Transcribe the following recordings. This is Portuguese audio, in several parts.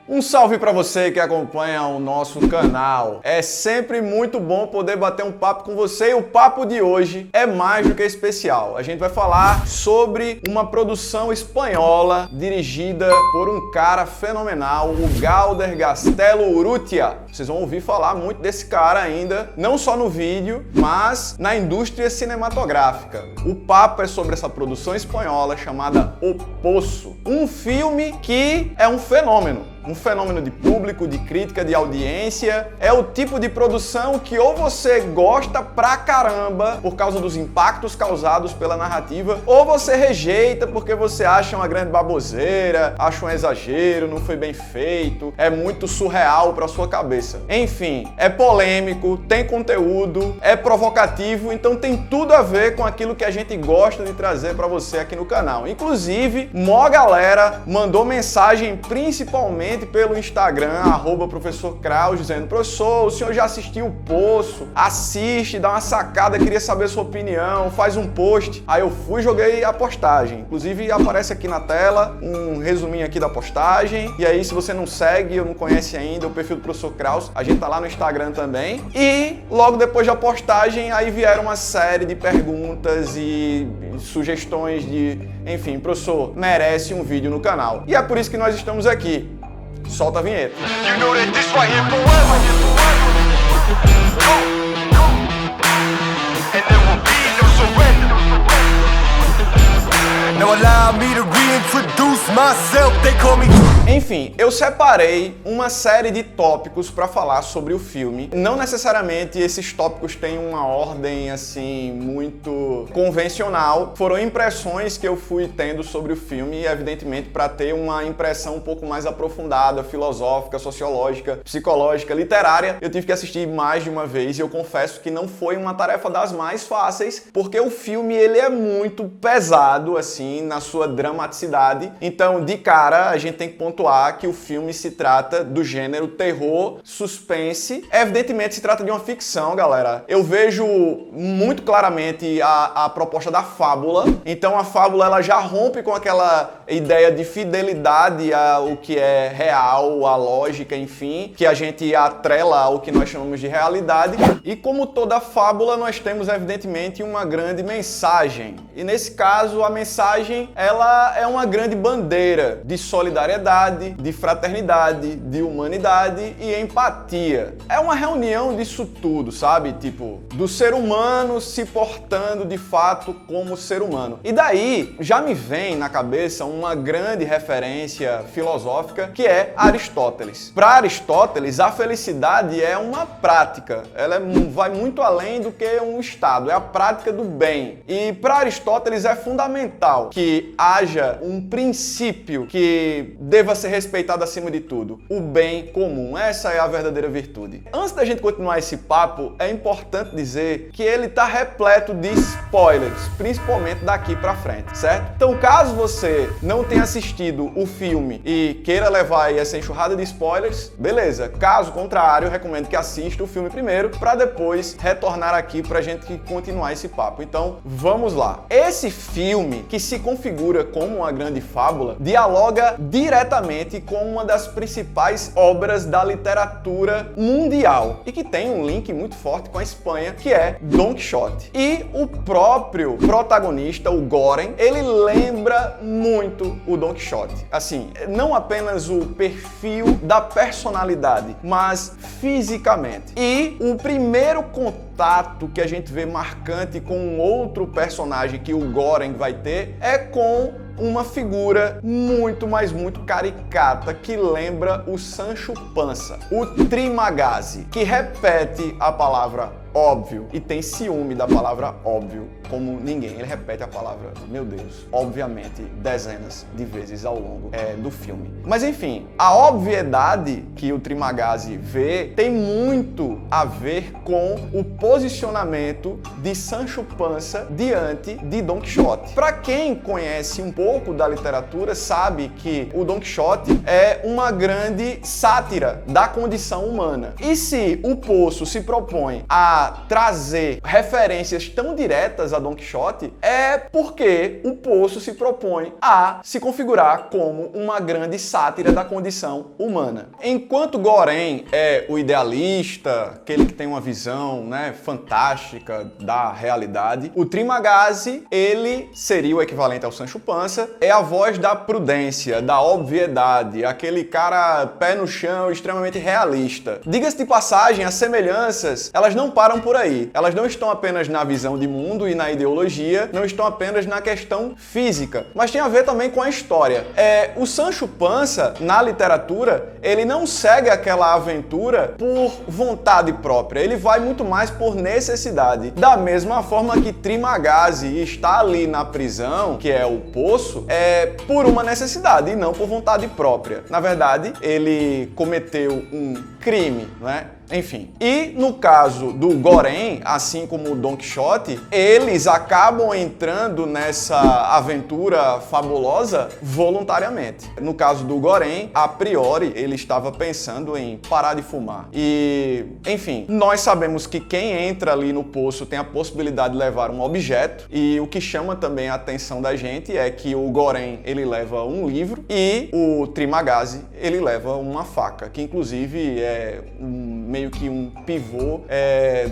Um salve para você que acompanha o nosso canal. É sempre muito bom poder bater um papo com você e o papo de hoje é mais do que especial. A gente vai falar sobre uma produção espanhola dirigida por um cara fenomenal, o Galder Gastelo Urrutia. Vocês vão ouvir falar muito desse cara ainda, não só no vídeo, mas na indústria cinematográfica. O papo é sobre essa produção espanhola chamada O Poço, um filme que é um fenômeno de público, de crítica, de audiência. É o tipo de produção que ou você gosta pra caramba por causa dos impactos causados pela narrativa, ou você rejeita porque você acha uma grande baboseira, acha um exagero, não foi bem feito, é muito surreal pra sua cabeça. Enfim, é polêmico, tem conteúdo, é provocativo, então tem tudo a ver com aquilo que a gente gosta de trazer pra você aqui no canal. Inclusive, mó galera mandou mensagem principalmente pelo Instagram, @professor Kraus, dizendo: professor, o senhor já assistiu o Poço? Assiste, dá uma sacada, queria saber sua opinião, faz um post. Aí eu fui e joguei a postagem. Inclusive aparece aqui na tela um resuminho aqui da postagem. E aí, se você não segue ou não conhece ainda o perfil do professor Kraus, a gente tá lá no Instagram também. E logo depois da postagem, aí vieram uma série de perguntas e sugestões de, enfim, professor, merece um vídeo no canal. E é por isso que nós estamos aqui. Solta a vinheta. Enfim, eu separei uma série de tópicos para falar sobre o filme. Não necessariamente esses tópicos têm uma ordem assim muito convencional. Foram impressões que eu fui tendo sobre o filme e, evidentemente, para ter uma impressão um pouco mais aprofundada, filosófica, sociológica, psicológica, literária, eu tive que assistir mais de uma vez e eu confesso que não foi uma tarefa das mais fáceis, porque o filme ele é muito pesado assim na sua dramaticidade. Então, de cara, a gente tem que pontuar que o filme se trata do gênero terror, suspense. Evidentemente, se trata de uma ficção, galera. Eu vejo muito claramente a proposta da fábula. Então, a fábula ela já rompe com aquela ideia de fidelidade ao que é real, a lógica, enfim, que a gente atrela ao que nós chamamos de realidade. E como toda fábula, nós temos, evidentemente, uma grande mensagem. E nesse caso, a mensagem ela é uma grande bandeira de solidariedade, de fraternidade, de humanidade e empatia. É uma reunião disso tudo, sabe? Tipo, do ser humano se portando de fato como ser humano. E daí já me vem na cabeça uma grande referência filosófica que é Aristóteles. Para Aristóteles, a felicidade é uma prática. Ela vai muito além do que um estado, é a prática do bem. E para Aristóteles é fundamental que haja um princípio que deva ser respeitado acima de tudo, o bem comum. Essa é a verdadeira virtude. Antes da gente continuar esse papo, é importante dizer que ele tá repleto de spoilers, principalmente daqui pra frente, certo? Então, caso você não tenha assistido o filme e queira levar aí essa enxurrada de spoilers, beleza. Caso contrário, eu recomendo que assista o filme primeiro para depois retornar aqui pra gente continuar esse papo. Então, vamos lá. Esse filme, que se configura como uma grande fábula, dialoga diretamente com uma das principais obras da literatura mundial e que tem um link muito forte com a Espanha, que é Don Quixote. E o próprio protagonista, o Goren, ele lembra muito o Don Quixote. Assim, não apenas o perfil da personalidade, mas fisicamente. E o primeiro contato que a gente vê marcante com um outro personagem que o Goren vai ter é com uma figura muito, mas muito caricata que lembra o Sancho Panza, o Trimagazzi, que repete a palavra óbvio e tem ciúme da palavra óbvio como ninguém. Ele repete a palavra, meu Deus, obviamente, dezenas de vezes ao longo do filme. Mas enfim, a obviedade que o Trimagazzi vê tem muito a ver com o posicionamento de Sancho Panza diante de Don Quixote. Para quem conhece um pouco da literatura, sabe que o Don Quixote é uma grande sátira da condição humana. E se o Poço se propõe a a trazer referências tão diretas a Don Quixote é porque o Poço se propõe a se configurar como uma grande sátira da condição humana. Enquanto Gorén é o idealista, aquele que tem uma visão, né, fantástica da realidade, o Trimagazzi, ele seria o equivalente ao Sancho Panza, é a voz da prudência, da obviedade, aquele cara pé no chão, extremamente realista. Diga-se de passagem, as semelhanças, elas não param por aí. Elas não estão apenas na visão de mundo e na ideologia, não estão apenas na questão física, mas tem a ver também com a história. O Sancho Panza, na literatura, ele não segue aquela aventura por vontade própria, ele vai muito mais por necessidade. Da mesma forma que Trimagazzi está ali na prisão, que é o Poço, por uma necessidade e não por vontade própria. Na verdade, ele cometeu um crime, né? Enfim. E no caso do Gorén, assim como o Don Quixote, eles acabam entrando nessa aventura fabulosa voluntariamente. No caso do Gorén, a priori, ele estava pensando em parar de fumar. E, enfim, nós sabemos que quem entra ali no poço tem a possibilidade de levar um objeto, e o que chama também a atenção da gente é que o Gorén, ele leva um livro e o Trimagazzi, ele leva uma faca, que inclusive é meio que um pivô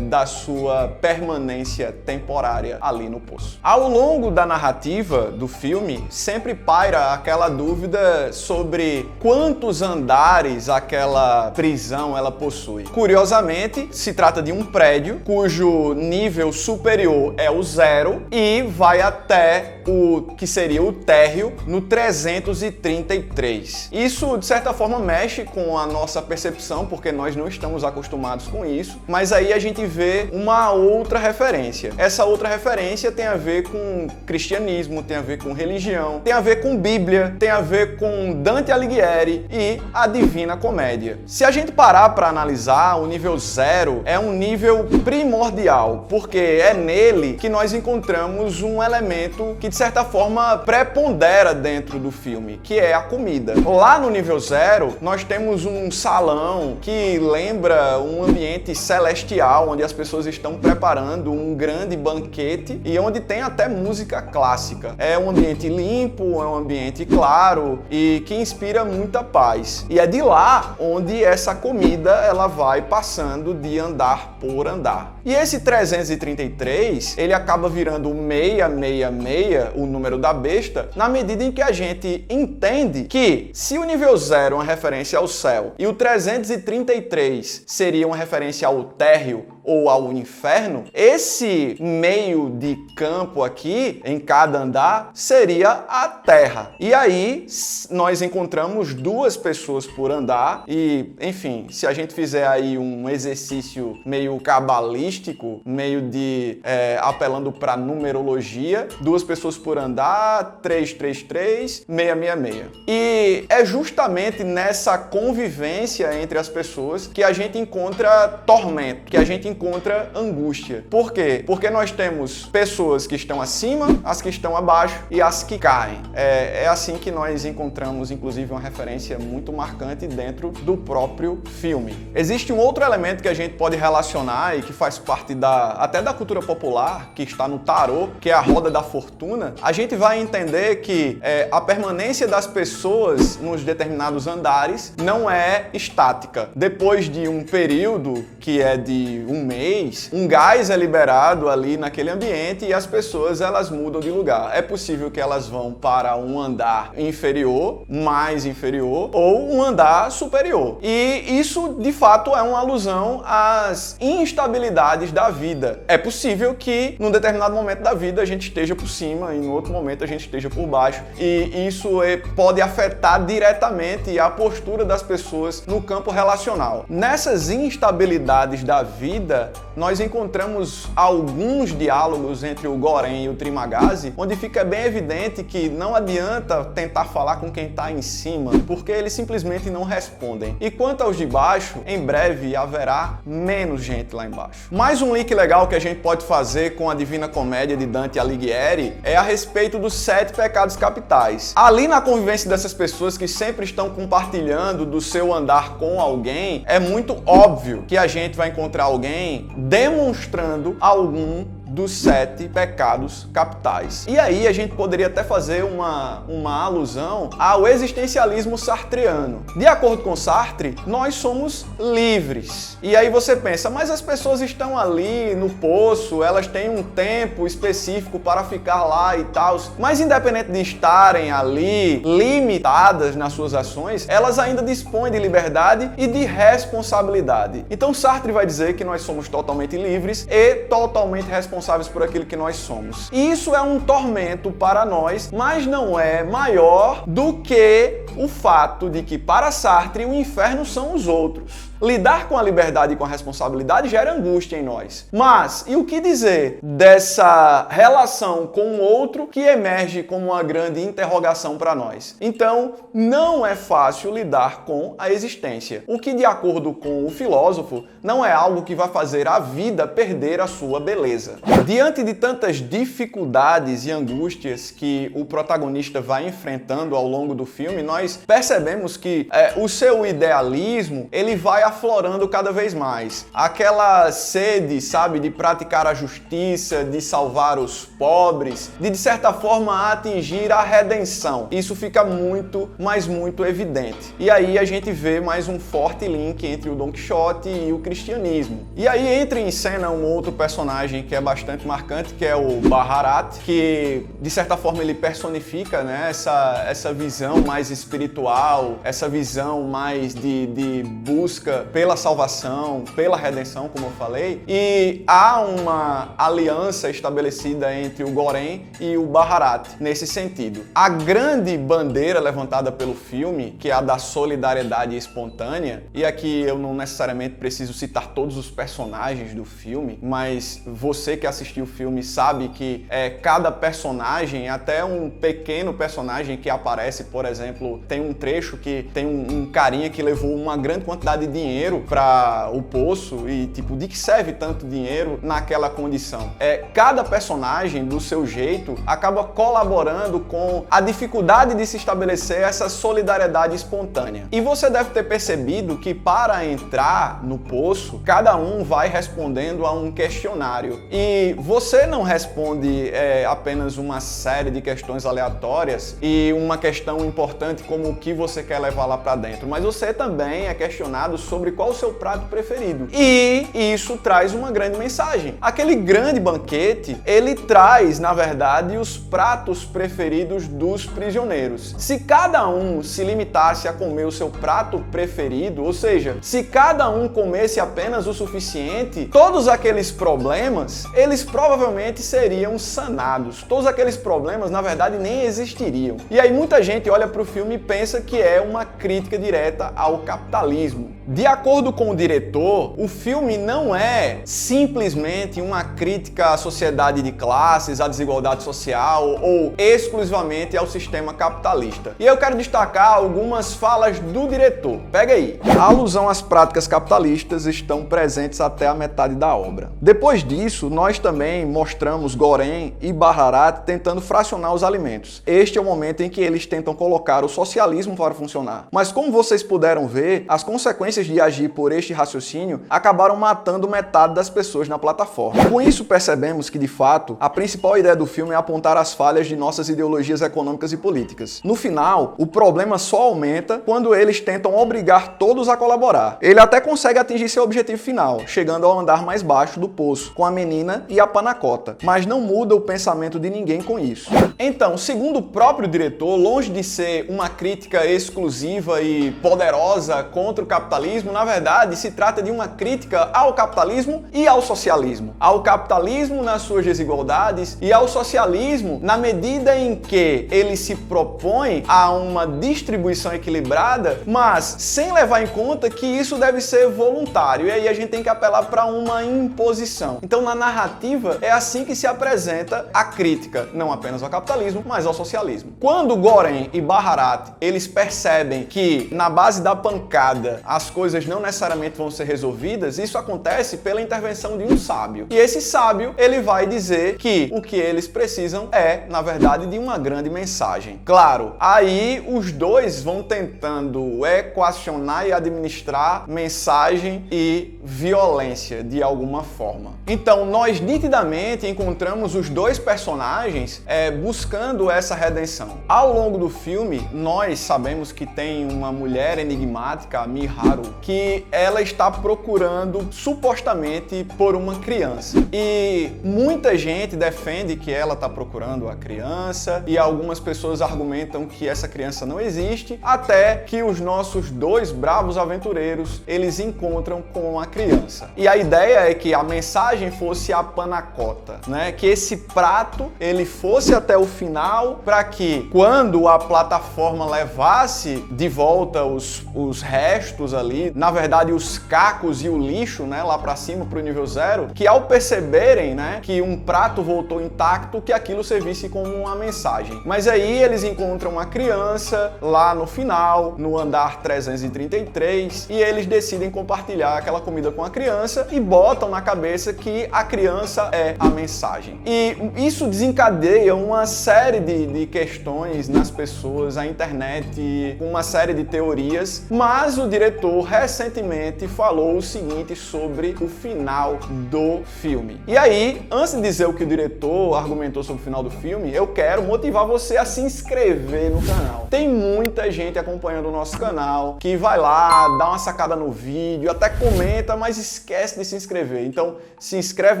da sua permanência temporária ali no poço. Ao longo da narrativa do filme, sempre paira aquela dúvida sobre quantos andares aquela prisão ela possui. Curiosamente, se trata de um prédio cujo nível superior é o 0 e vai até o que seria o térreo no 333. Isso, de certa forma, mexe com a nossa percepção, porque nós não estamos acostumados com isso, mas aí a gente vê uma outra referência. Essa outra referência tem a ver com cristianismo, tem a ver com religião, tem a ver com Bíblia, tem a ver com Dante Alighieri e a Divina Comédia. Se a gente parar para analisar, o nível 0 é um nível primordial, porque é nele que nós encontramos um elemento que, de certa forma, prepondera dentro do filme, que é a comida. Lá no nível 0, nós temos um salão que lembra um ambiente celestial, onde as pessoas estão preparando um grande banquete e onde tem até música clássica. É um ambiente limpo, é um ambiente claro e que inspira muita paz. E é de lá onde essa comida ela vai passando de andar por andar. E esse 333, ele acaba virando 666, o número da besta, na medida em que a gente entende que se o nível 0 é uma referência ao céu e o 333 seria uma referência ao térreo ou ao inferno, esse meio de campo aqui, em cada andar, seria a terra. E aí nós encontramos 2 pessoas por andar e, enfim, se a gente fizer aí um exercício meio cabalístico, meio de apelando para numerologia, 2 pessoas por andar, 333, 666. E é justamente nessa convivência entre as pessoas que a gente encontra tormento, que a gente encontra angústia. Por quê? Porque nós temos pessoas que estão acima, as que estão abaixo e as que caem. É assim que nós encontramos, inclusive, uma referência muito marcante dentro do próprio filme. Existe um outro elemento que a gente pode relacionar e que faz parte até da cultura popular, que está no tarô, que é a roda da fortuna. A gente vai entender que a permanência das pessoas nos determinados andares não é estática. Depois de um período que é de um mês, um gás é liberado ali naquele ambiente e as pessoas elas mudam de lugar. É possível que elas vão para um andar inferior, mais inferior, ou um andar superior. E isso, de fato, é uma alusão às instabilidades da vida. É possível que, num determinado momento da vida, a gente esteja por cima e, em outro momento, a gente esteja por baixo. E isso pode afetar diretamente a postura das pessoas no campo relacional. Nessas instabilidades da vida, nós encontramos alguns diálogos entre o Gorén e o Trimagazzi, onde fica bem evidente que não adianta tentar falar com quem está em cima, porque eles simplesmente não respondem. E quanto aos de baixo, em breve haverá menos gente lá embaixo. Mais um link legal que a gente pode fazer com a Divina Comédia de Dante Alighieri é a respeito dos 7 pecados capitais. Ali na convivência dessas pessoas que sempre estão compartilhando do seu andar com alguém, é muito óbvio que a gente vai encontrar alguém Goren demonstrando algum dos 7 pecados capitais. E aí a gente poderia até fazer uma alusão ao existencialismo sartreano. De acordo com Sartre, nós somos livres. E aí você pensa, mas as pessoas estão ali no poço, elas têm um tempo específico para ficar lá e tal. Mas independente de estarem ali limitadas nas suas ações, elas ainda dispõem de liberdade e de responsabilidade. Então Sartre vai dizer que nós somos totalmente livres e totalmente responsáveis por aquilo que nós somos. E isso é um tormento para nós, mas não é maior do que o fato de que para Sartre o inferno são os outros. Lidar com a liberdade e com a responsabilidade gera angústia em nós. Mas, e o que dizer dessa relação com o outro que emerge como uma grande interrogação para nós? Então, não é fácil lidar com a existência. O que, de acordo com o filósofo, não é algo que vai fazer a vida perder a sua beleza. Diante de tantas dificuldades e angústias que o protagonista vai enfrentando ao longo do filme, nós percebemos que o seu idealismo, ele vai aflorando cada vez mais. Aquela sede, sabe, de praticar a justiça, de salvar os pobres, de certa forma atingir a redenção. Isso fica muito, mas muito evidente. E aí a gente vê mais um forte link entre o Don Quixote e o cristianismo. E aí entra em cena um outro personagem que é bastante marcante, que é o Baharat, que de certa forma ele personifica, né, essa visão mais espiritual, essa visão mais de busca pela salvação, pela redenção, como eu falei, e há uma aliança estabelecida entre o Goren e o Baharat nesse sentido. A grande bandeira levantada pelo filme, que é a da solidariedade espontânea, e aqui eu não necessariamente preciso citar todos os personagens do filme, mas você que assistiu o filme sabe que cada personagem, até um pequeno personagem que aparece, por exemplo, tem um trecho que tem um carinha que levou uma grande quantidade de dinheiro para o poço e, tipo, de que serve tanto dinheiro naquela condição? Cada personagem, do seu jeito, acaba colaborando com a dificuldade de se estabelecer essa solidariedade espontânea. E você deve ter percebido que para entrar no poço, cada um vai respondendo a um questionário. E você não responde apenas uma série de questões aleatórias e uma questão importante como o que você quer levar lá para dentro, mas você também é questionado sobre qual o seu prato preferido. E isso traz uma grande mensagem. Aquele grande banquete, ele traz, na verdade, os pratos preferidos dos prisioneiros. Se cada um se limitasse a comer o seu prato preferido, ou seja, se cada um comesse apenas o suficiente, todos aqueles problemas, eles provavelmente seriam sanados. Todos aqueles problemas, na verdade, nem existiriam. E aí muita gente olha para o filme e pensa que é uma crítica direta ao capitalismo. De acordo com o diretor, o filme não é simplesmente uma crítica à sociedade de classes, à desigualdade social ou exclusivamente ao sistema capitalista. E eu quero destacar algumas falas do diretor. Pega aí. A alusão às práticas capitalistas estão presentes até a metade da obra. Depois disso, nós também mostramos Goren e Baharat tentando fracionar os alimentos. Este é o momento em que eles tentam colocar o socialismo para funcionar. Mas como vocês puderam ver, as consequências de agir por este raciocínio acabaram matando metade das pessoas na plataforma. Com isso, percebemos que, de fato, a principal ideia do filme é apontar as falhas de nossas ideologias econômicas e políticas. No final, o problema só aumenta quando eles tentam obrigar todos a colaborar. Ele até consegue atingir seu objetivo final, chegando ao andar mais baixo do poço, com a menina e a panacota, mas não muda o pensamento de ninguém com isso. Então, segundo o próprio diretor, longe de ser uma crítica exclusiva e poderosa contra o capitalismo, na verdade, se trata de uma crítica ao capitalismo e ao socialismo. Ao capitalismo nas suas desigualdades e ao socialismo na medida em que ele se propõe a uma distribuição equilibrada, mas sem levar em conta que isso deve ser voluntário. E aí a gente tem que apelar para uma imposição. Então, na narrativa, é assim que se apresenta a crítica, não apenas ao capitalismo, mas ao socialismo. Quando Goren e Baharat, eles percebem que, na base da pancada, as coisas não necessariamente vão ser resolvidas, isso acontece pela intervenção de um sábio. E esse sábio, ele vai dizer que o que eles precisam é, na verdade, de uma grande mensagem. Claro, aí os dois vão tentando equacionar e administrar mensagem e violência de alguma forma. Então, nós nitidamente encontramos os dois personagens buscando essa redenção. Ao longo do filme, nós sabemos que tem uma mulher enigmática, a Miharu, que ela está procurando supostamente por uma criança. E muita gente defende que ela está procurando a criança e algumas pessoas argumentam que essa criança não existe, até que os nossos dois bravos aventureiros, eles encontram com a criança. E a ideia é que a mensagem fosse a panacota, né? Que esse prato, ele fosse até o final para que quando a plataforma levasse de volta os restos ali, na verdade os cacos e o lixo, né, lá para cima pro nível 0, que ao perceberem, né, que um prato voltou intacto, que aquilo servisse como uma mensagem. Mas aí eles encontram a criança lá no final, no andar 333, e eles decidem compartilhar aquela comida com a criança e botam na cabeça que a criança é a mensagem. E isso desencadeia uma série de questões nas pessoas, a internet, uma série de teorias, mas o diretor recentemente falou o seguinte sobre o final do filme. E aí, antes de dizer o que o diretor argumentou sobre o final do filme, eu quero motivar você a se inscrever no canal. Tem muita gente acompanhando o nosso canal que vai lá, dá uma sacada no vídeo, até comenta, mas esquece de se inscrever. Então, se inscreve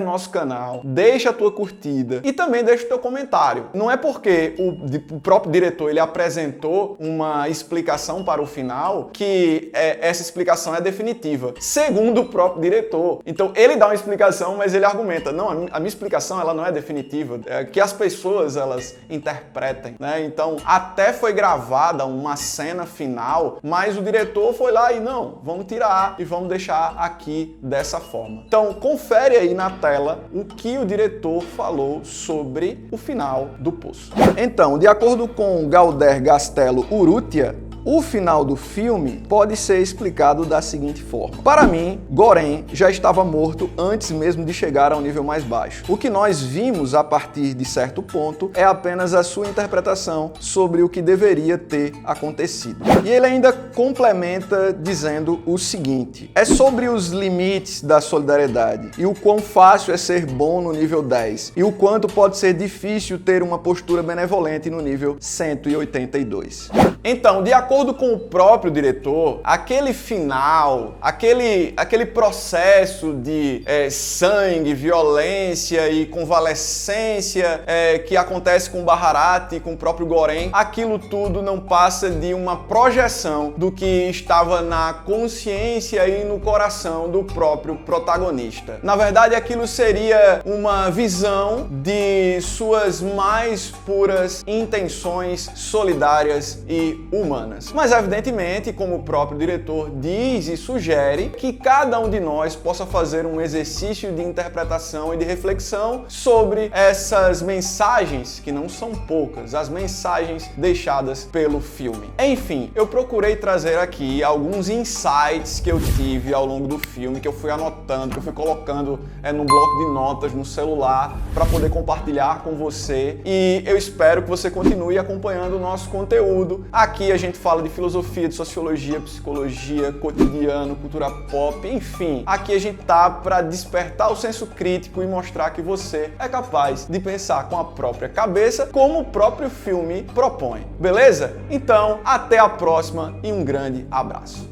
no nosso canal, deixa a tua curtida e também deixa o teu comentário. Não é porque o próprio diretor ele apresentou uma explicação para o final que essa explicação é definitiva, segundo o próprio diretor. Então, ele dá uma explicação, mas ele argumenta, não, a minha explicação ela não é definitiva, é que as pessoas elas interpretem, né? Então, até foi gravada uma cena final, mas o diretor foi lá e não, vamos tirar e vamos deixar aqui dessa forma. Então, confere aí na tela o que o diretor falou sobre o final do Poço. Então, de acordo com Galder Gastello Urrutia, o final do filme pode ser explicado da seguinte forma. Para mim, Goren já estava morto antes mesmo de chegar ao nível mais baixo. O que nós vimos a partir de certo ponto é apenas a sua interpretação sobre o que deveria ter acontecido. E ele ainda complementa dizendo o seguinte: é sobre os limites da solidariedade e o quão fácil é ser bom no nível 10 e o quanto pode ser difícil ter uma postura benevolente no nível 182. Então, de acordo com o próprio diretor, aquele final, aquele processo de sangue, violência e convalescência que acontece com o Baharati e com o próprio Goren, aquilo tudo não passa de uma projeção do que estava na consciência e no coração do próprio protagonista. Na verdade, aquilo seria uma visão de suas mais puras intenções solidárias e humanas. Mas, evidentemente, como o próprio diretor diz e sugere, que cada um de nós possa fazer um exercício de interpretação e de reflexão sobre essas mensagens, que não são poucas, as mensagens deixadas pelo filme. Enfim, eu procurei trazer aqui alguns insights que eu tive ao longo do filme, que eu fui anotando, que eu fui colocando no bloco de notas, no celular, para poder compartilhar com você. E eu espero que você continue acompanhando o nosso conteúdo. Aqui a gente fala de filosofia, de sociologia, psicologia, cotidiano, cultura pop, enfim. Aqui a gente tá para despertar o senso crítico e mostrar que você é capaz de pensar com a própria cabeça, como o próprio filme propõe. Beleza? Então, até a próxima e um grande abraço.